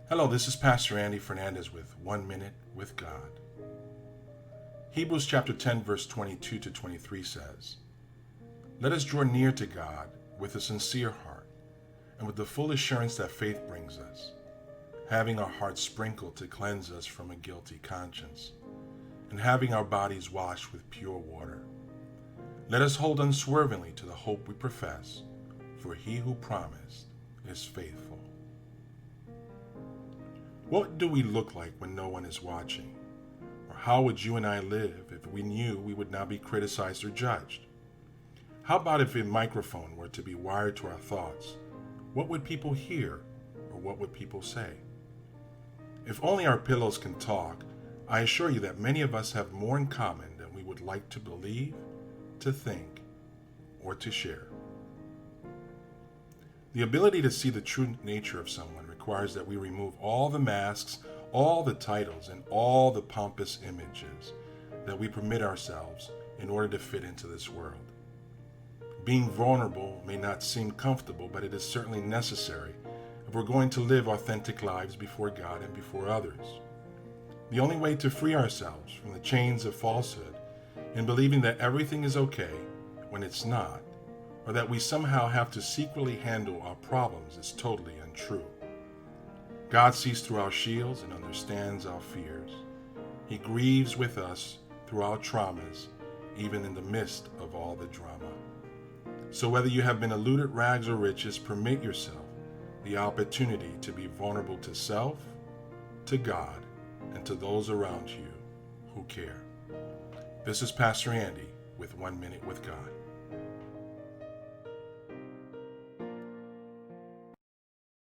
Hello, this is Pastor Andy Fernandez with 1 Minute with God. Hebrews chapter 10 verse 22 to 23 says, "Let us draw near to God with a sincere heart and with the full assurance that faith brings us, having our hearts sprinkled to cleanse us from a guilty conscience, and having our bodies washed with pure water. Let us hold unswervingly to the hope we profess, for he who promised is faithful." What do we look like when no one is watching? Or how would you and I live if we knew we would not be criticized or judged? How about if a microphone were to be wired to our thoughts? What would people hear, or what would people say? If only our pillows can talk, I assure you that many of us have more in common than we would like to believe, to think, or to share. The ability to see the true nature of someone requires that we remove all the masks, all the titles, and all the pompous images that we permit ourselves in order to fit into this world. Being vulnerable may not seem comfortable, but it is certainly necessary if we're going to live authentic lives before God and before others. The only way to free ourselves from the chains of falsehood in believing that everything is okay when it's not, or that we somehow have to secretly handle our problems, is totally untrue. God sees through our shields and understands our fears. He grieves with us through our traumas, even in the midst of all the drama. So whether you have been eluded rags or riches, permit yourself the opportunity to be vulnerable to self, to God, and to those around you who care. This is Pastor Andy with 1 Minute with God.